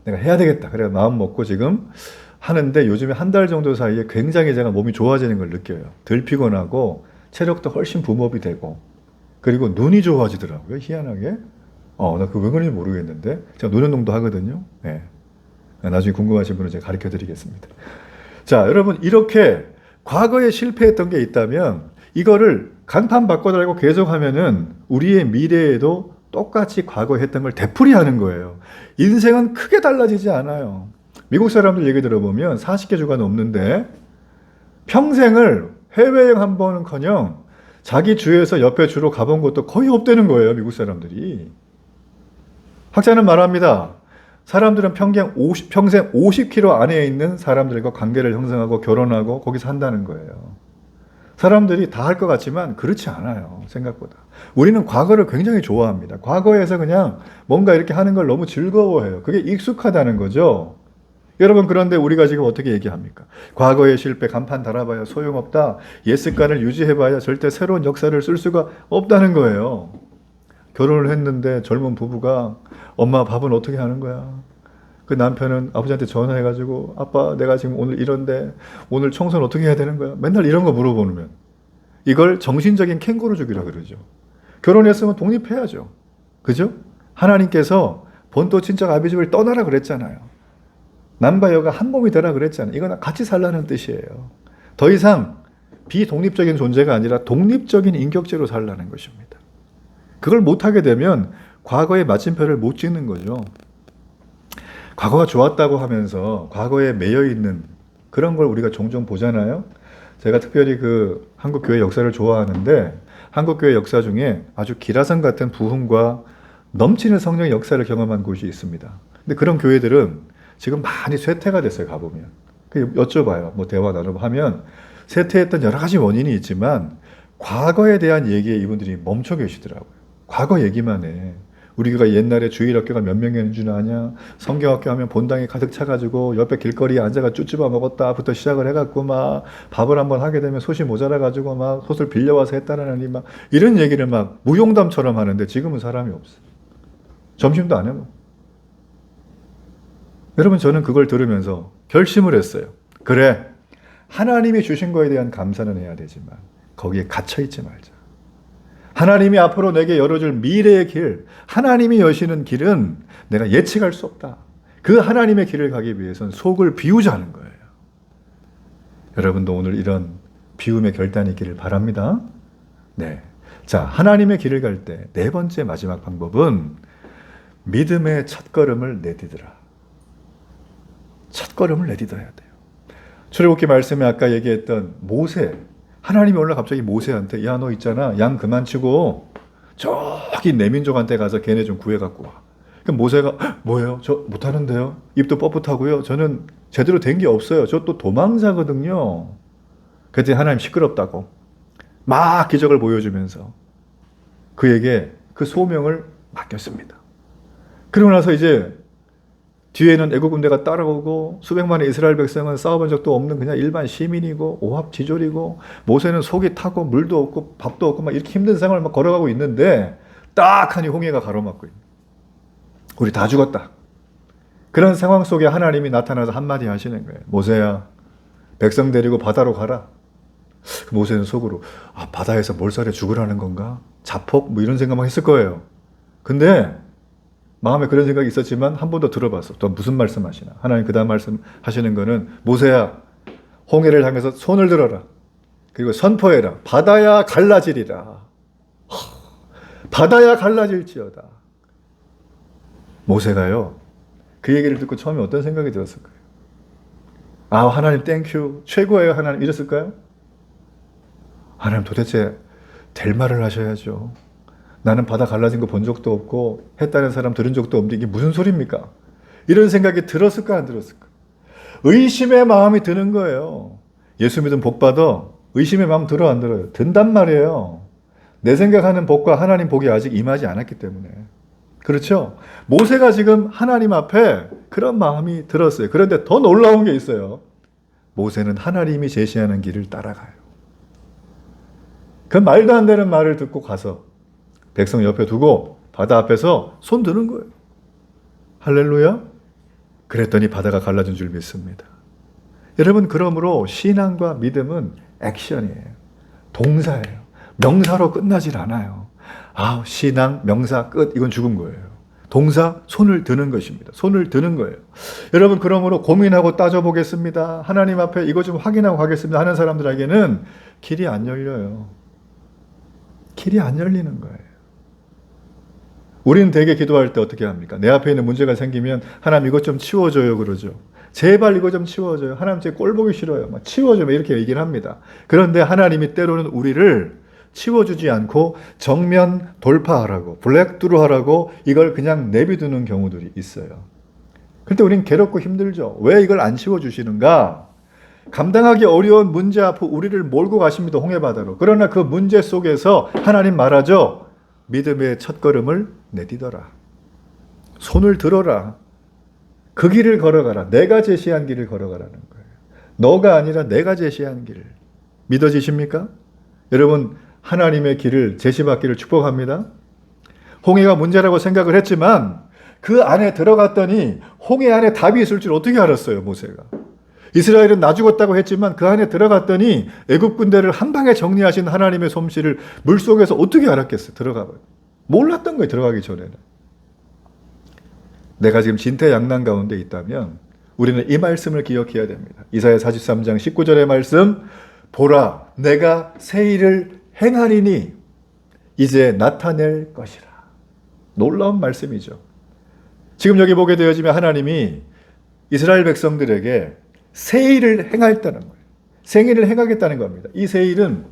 내가 해야 되겠다. 그래 마음 먹고 지금 하는데 요즘에 한 달 정도 사이에 굉장히 제가 몸이 좋아지는 걸 느껴요. 덜 피곤하고 체력도 훨씬 붐업이 되고 그리고 눈이 좋아지더라고요. 희한하게. 나 그거 왜 그런지 모르겠는데. 제가 노년농도 하거든요. 예. 나중에 궁금하신 분은 제가 가르쳐 드리겠습니다. 자, 여러분, 이렇게 과거에 실패했던 게 있다면 이거를 간판 바꿔달라고 계속하면은 우리의 미래에도 똑같이 과거에 했던 걸 되풀이하는 거예요. 인생은 크게 달라지지 않아요. 미국 사람들 얘기 들어보면 40개 주가 넘는데 평생을 해외여행 한 번은커녕 자기 주에서 옆에 주로 가본 것도 거의 없다는 거예요. 미국 사람들이. 학자는 말합니다. 사람들은 평생 50km 안에 있는 사람들과 관계를 형성하고 결혼하고 거기서 한다는 거예요. 사람들이 다 할 것 같지만 그렇지 않아요. 생각보다. 우리는 과거를 굉장히 좋아합니다. 과거에서 그냥 뭔가 이렇게 하는 걸 너무 즐거워해요. 그게 익숙하다는 거죠. 여러분, 그런데 우리가 지금 어떻게 얘기합니까? 과거의 실패 간판 달아봐야 소용없다. 옛 습관을 유지해봐야 절대 새로운 역사를 쓸 수가 없다는 거예요. 결혼을 했는데 젊은 부부가 엄마 밥은 어떻게 하는 거야? 그 남편은 아버지한테 전화해가지고 아빠 내가 지금 오늘 이런데 오늘 청소는 어떻게 해야 되는 거야? 맨날 이런 거 물어보면 이걸 정신적인 캥거루족이라 그러죠. 결혼했으면 독립해야죠. 그죠? 하나님께서 본토 친척 아비집을 떠나라 그랬잖아요. 남과 여가 한 몸이 되라 그랬잖아요. 이건 같이 살라는 뜻이에요. 더 이상 비독립적인 존재가 아니라 독립적인 인격체로 살라는 것입니다. 그걸 못하게 되면 과거의 마침표를 못 찍는 거죠. 과거가 좋았다고 하면서 과거에 매여 있는 그런 걸 우리가 종종 보잖아요. 제가 특별히 그 한국 교회 역사를 좋아하는데 한국 교회 역사 중에 아주 기라성 같은 부흥과 넘치는 성령의 역사를 경험한 곳이 있습니다. 근데 그런 교회들은 지금 많이 쇠퇴가 됐어요. 가보면 여쭤봐요. 뭐 대화 나누고 하면 쇠퇴했던 여러 가지 원인이 있지만 과거에 대한 얘기에 이분들이 멈춰 계시더라고요. 과거 얘기만 해. 우리 교회가 옛날에 주일학교가 몇 명이었는 줄 아냐? 성경학교 하면 본당이 가득 차가지고 옆에 길거리에 앉아가 쭈쭈바 먹었다부터 시작을 해갖고 막 밥을 한번 하게 되면 솥이 모자라가지고 막 솥을 빌려와서 했다라니 막 이런 얘기를 막 무용담처럼 하는데 지금은 사람이 없어. 점심도 안 해먹어. 여러분, 저는 그걸 들으면서 결심을 했어요. 그래, 하나님이 주신 거에 대한 감사는 해야 되지만 거기에 갇혀있지 말자. 하나님이 앞으로 내게 열어줄 미래의 길, 하나님이 여시는 길은 내가 예측할 수 없다. 그 하나님의 길을 가기 위해서는 속을 비우자는 거예요. 여러분도 오늘 이런 비움의 결단이 있기를 바랍니다. 네. 자, 하나님의 길을 갈 때 네 번째 마지막 방법은 믿음의 첫걸음을 내디드라. 첫걸음을 내디뎌야 돼요. 출애굽기 말씀에 아까 얘기했던 모세, 하나님이 오늘 갑자기 모세한테 야, 너 있잖아, 양 그만 치고 저기 내 민족한테 가서 걔네 좀 구해갖고 와. 그럼 모세가 뭐예요? 저 못하는데요? 입도 뻣뻣하고요. 저는 제대로 된 게 없어요. 저 또 도망자거든요. 그때 하나님 시끄럽다고 막 기적을 보여주면서 그에게 그 소명을 맡겼습니다. 그러고 나서 이제 뒤에는 애국 군대가 따라오고 수백만의 이스라엘 백성은 싸워본 적도 없는 그냥 일반 시민이고 오합지졸이고 모세는 속이 타고 물도 없고 밥도 없고 막 이렇게 힘든 생활을 막 걸어가고 있는데 딱 하니 홍해가 가로막고 있는. 우리 다 죽었다. 그런 상황 속에 하나님이 나타나서 한마디 하시는 거예요. 모세야, 백성 데리고 바다로 가라. 모세는 속으로 바다에서 몰살에 죽으라는 건가? 자폭? 뭐 이런 생각만 했을 거예요. 근데 마음에 그런 생각이 있었지만 한 번 더 들어봤어. 또 무슨 말씀 하시나? 하나님 그 다음 말씀 하시는 거는 모세야, 홍해를 향해서 손을 들어라. 그리고 선포해라. 바다야 갈라지리라. 바다야 갈라질지어다. 모세가요, 그 얘기를 듣고 처음에 어떤 생각이 들었을까요? 하나님 땡큐, 최고예요 하나님, 이랬을까요? 하나님 도대체 될 말을 하셔야죠. 나는 바다 갈라진 거 본 적도 없고 했다는 사람 들은 적도 없는데 이게 무슨 소리입니까? 이런 생각이 들었을까 안 들었을까? 의심의 마음이 드는 거예요. 예수 믿으면 복 받아. 의심의 마음 들어 안 들어요? 든단 말이에요. 내 생각하는 복과 하나님 복이 아직 임하지 않았기 때문에. 그렇죠? 모세가 지금 하나님 앞에 그런 마음이 들었어요. 그런데 더 놀라운 게 있어요. 모세는 하나님이 제시하는 길을 따라가요. 그 말도 안 되는 말을 듣고 가서 백성 옆에 두고 바다 앞에서 손 드는 거예요. 할렐루야. 그랬더니 바다가 갈라진 줄 믿습니다. 여러분, 그러므로 신앙과 믿음은 액션이에요. 동사예요. 명사로 끝나질 않아요. 신앙, 명사, 끝. 이건 죽은 거예요. 동사 손을 드는 것입니다. 손을 드는 거예요. 여러분 그러므로 고민하고 따져보겠습니다. 하나님 앞에 이거 좀 확인하고 가겠습니다 하는 사람들에게는 길이 안 열려요. 길이 안 열리는 거예요. 우리는 대개 기도할 때 어떻게 합니까? 내 앞에 있는 문제가 생기면 하나님 이것 좀 치워줘요 그러죠. 제발 이거 좀 치워줘요. 하나님 제 꼴 보기 싫어요. 막 치워줘요. 이렇게 얘기를 합니다. 그런데 하나님이 때로는 우리를 치워주지 않고 정면 돌파하라고 블랙드루 하라고 이걸 그냥 내비두는 경우들이 있어요. 그때 우린 괴롭고 힘들죠. 왜 이걸 안 치워주시는가? 감당하기 어려운 문제 앞에 우리를 몰고 가십니다. 홍해바다로. 그러나 그 문제 속에서 하나님 말하죠. 믿음의 첫걸음을 내디뎌라. 손을 들어라. 그 길을 걸어가라. 내가 제시한 길을 걸어가라는 거예요. 너가 아니라 내가 제시한 길. 믿어지십니까? 여러분 하나님의 길을 제시받기를 축복합니다. 홍해가 문제라고 생각을 했지만 그 안에 들어갔더니 홍해 안에 답이 있을 줄 어떻게 알았어요, 모세가. 이스라엘은 나 죽었다고 했지만 그 안에 들어갔더니 애굽 군대를 한 방에 정리하신 하나님의 솜씨를 물속에서 어떻게 알았겠어요? 들어가면. 몰랐던 거예요, 들어가기 전에는. 내가 지금 진퇴양난 가운데 있다면 우리는 이 말씀을 기억해야 됩니다. 이사야 43장 19절의 말씀, 보라 내가 새 일을 행하리니 이제 나타낼 것이라. 놀라운 말씀이죠. 지금 여기 보게 되어지면 하나님이 이스라엘 백성들에게 새 일을 행하겠다는 거예요. 새 일을 행하겠다는 겁니다. 이 새 일은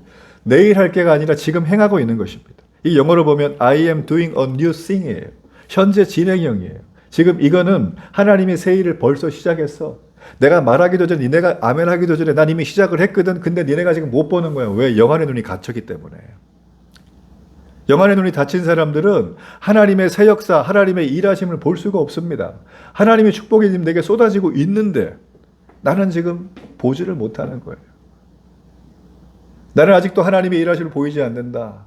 내일 할 게가 아니라 지금 행하고 있는 것입니다. 이 영어로 보면 I am doing a new thing이에요. 현재 진행형이에요. 지금 이거는 하나님이 새 일을 벌써 시작했어. 내가 말하기도 전에 니네가 아멘 하기도 전에 난 이미 시작을 했거든. 근데 니네가 지금 못 보는 거야. 왜? 영안의 눈이 닫혔기 때문에. 영안의 눈이 닫힌 사람들은 하나님의 새 역사, 하나님의 일하심을 볼 수가 없습니다. 하나님의 축복이 지금 내게 쏟아지고 있는데 나는 지금 보지를 못하는 거예요. 나는 아직도 하나님의 일하심을 보이지 않는다.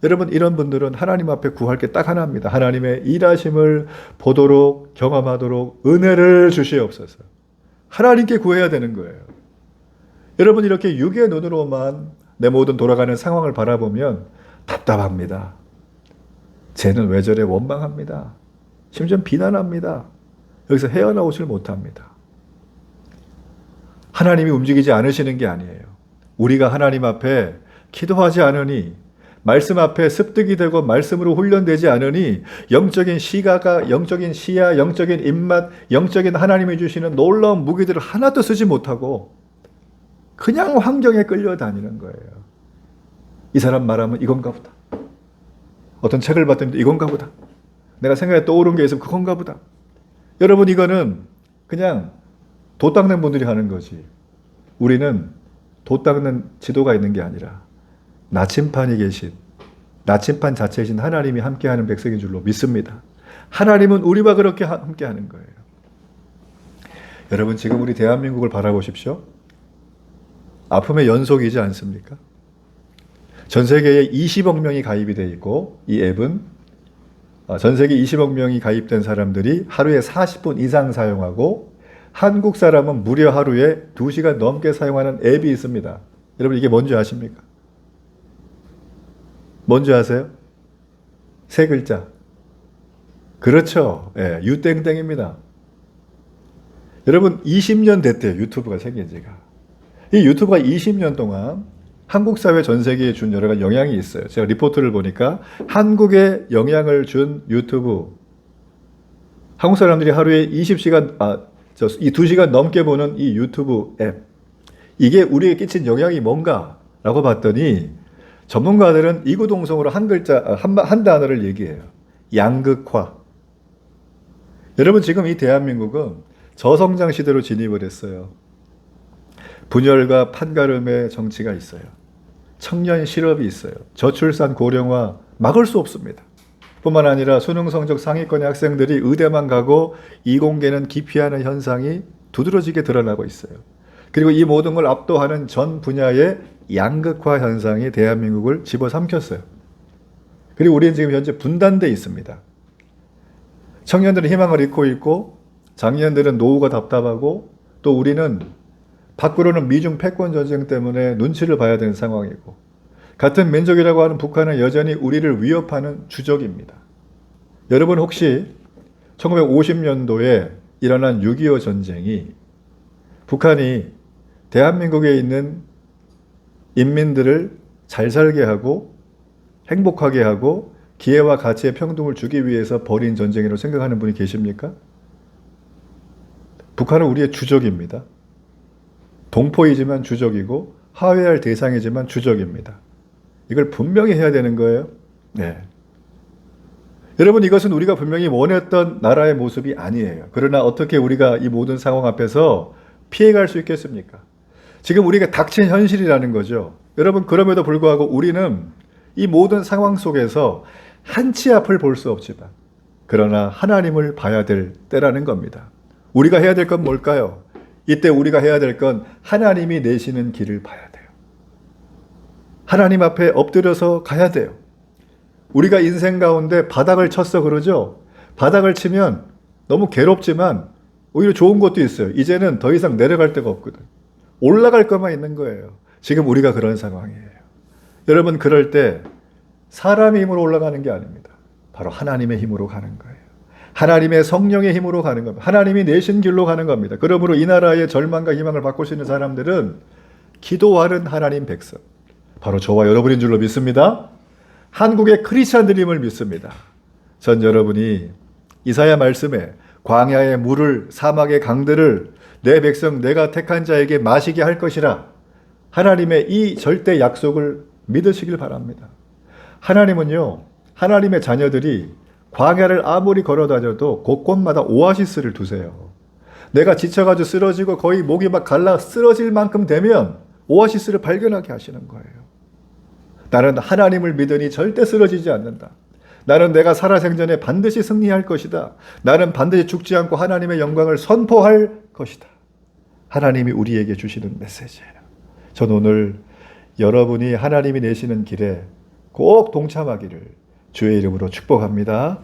여러분 이런 분들은 하나님 앞에 구할 게 딱 하나입니다. 하나님의 일하심을 보도록 경험하도록 은혜를 주시옵소서. 하나님께 구해야 되는 거예요. 여러분 이렇게 육의 눈으로만 내 모든 돌아가는 상황을 바라보면 답답합니다. 쟤는 왜 저래 원망합니다. 심지어 비난합니다. 여기서 헤어나오질 못합니다. 하나님이 움직이지 않으시는 게 아니에요. 우리가 하나님 앞에 기도하지 않으니 말씀 앞에 습득이 되고 말씀으로 훈련되지 않으니 영적인 시각과 영적인 시야, 영적인 입맛, 영적인 하나님이 주시는 놀라운 무기들을 하나도 쓰지 못하고 그냥 환경에 끌려다니는 거예요. 이 사람 말하면 이건가 보다. 어떤 책을 봤더니 이건가 보다. 내가 생각에 떠오른 게 있으면 그건가 보다. 여러분 이거는 그냥 도 닦는 분들이 하는 거지. 우리는 도 닦는 지도가 있는 게 아니라 나침판이 계신, 나침판 자체이신 하나님이 함께하는 백성인 줄로 믿습니다. 하나님은 우리와 그렇게 함께하는 거예요. 여러분 지금 우리 대한민국을 바라보십시오. 아픔의 연속이지 않습니까? 전 세계에 20억 명이 가입이 되어 있고 이 앱은 전 세계 20억 명이 가입된 사람들이 하루에 40분 이상 사용하고 한국 사람은 무려 하루에 2시간 넘게 사용하는 앱이 있습니다. 여러분 이게 뭔지 아십니까? 뭔지 아세요? 세 글자. 그렇죠. 예, 유땡땡입니다. 여러분 20년 됐대요. 유튜브가 생긴 지가. 이 유튜브가 20년 동안 한국 사회 전 세계에 준 여러 가지 영향이 있어요. 제가 리포트를 보니까 한국에 영향을 준 유튜브. 한국 사람들이 하루에 20시간, 이 2시간 넘게 보는 이 유튜브 앱. 이게 우리에게 끼친 영향이 뭔가? 라고 봤더니 전문가들은 이구동성으로 한 글자, 한 단어를 얘기해요. 양극화. 여러분 지금 이 대한민국은 저성장 시대로 진입을 했어요. 분열과 판가름의 정치가 있어요. 청년 실업이 있어요. 저출산 고령화 막을 수 없습니다. 뿐만 아니라 수능 성적 상위권의 학생들이 의대만 가고 이공계는 기피하는 현상이 두드러지게 드러나고 있어요. 그리고 이 모든 걸 압도하는 전 분야의 양극화 현상이 대한민국을 집어삼켰어요. 그리고 우리는 지금 현재 분단돼 있습니다. 청년들은 희망을 잃고 있고 장년들은 노후가 답답하고 또 우리는 밖으로는 미중 패권 전쟁 때문에 눈치를 봐야 되는 상황이고 같은 민족이라고 하는 북한은 여전히 우리를 위협하는 주적입니다. 여러분 혹시 1950년도에 일어난 6.25 전쟁이 북한이 대한민국에 있는 인민들을 잘 살게 하고 행복하게 하고 기회와 가치의 평등을 주기 위해서 벌인 전쟁이라고 생각하는 분이 계십니까? 북한은 우리의 주적입니다. 동포이지만 주적이고 화해할 대상이지만 주적입니다. 이걸 분명히 해야 되는 거예요. 네. 여러분, 이것은 우리가 분명히 원했던 나라의 모습이 아니에요. 그러나 어떻게 우리가 이 모든 상황 앞에서 피해갈 수 있겠습니까? 지금 우리가 닥친 현실이라는 거죠. 여러분, 그럼에도 불구하고 우리는 이 모든 상황 속에서 한치 앞을 볼 수 없지만 그러나 하나님을 봐야 될 때라는 겁니다. 우리가 해야 될 건 뭘까요? 이때 우리가 해야 될 건 하나님이 내시는 길을 봐야 돼요. 하나님 앞에 엎드려서 가야 돼요. 우리가 인생 가운데 바닥을 쳤어 그러죠? 바닥을 치면 너무 괴롭지만 오히려 좋은 것도 있어요. 이제는 더 이상 내려갈 데가 없거든. 올라갈 것만 있는 거예요. 지금 우리가 그런 상황이에요. 여러분, 그럴 때 사람의 힘으로 올라가는 게 아닙니다. 바로 하나님의 힘으로 가는 거예요. 하나님의 성령의 힘으로 가는 겁니다. 하나님이 내신 길로 가는 겁니다. 그러므로 이 나라의 절망과 희망을 바꾸시는 사람들은 기도하는 하나님 백성, 바로 저와 여러분인 줄로 믿습니다. 한국의 크리스찬들임을 믿습니다. 전 여러분이 이사야 말씀에 광야의 물을 사막의 강들을 내 백성 내가 택한 자에게 마시게 할 것이라 하나님의 이 절대 약속을 믿으시길 바랍니다. 하나님은요, 하나님의 자녀들이 광야를 아무리 걸어 다녀도 곳곳마다 오아시스를 두세요. 내가 지쳐가지고 쓰러지고 거의 목이 막 갈라 쓰러질 만큼 되면 오아시스를 발견하게 하시는 거예요. 나는 하나님을 믿으니 절대 쓰러지지 않는다. 나는 내가 살아생전에 반드시 승리할 것이다. 나는 반드시 죽지 않고 하나님의 영광을 선포할 것이다. 하나님이 우리에게 주시는 메시지예요. 전 오늘 여러분이 하나님이 내시는 길에 꼭 동참하기를 주의 이름으로 축복합니다.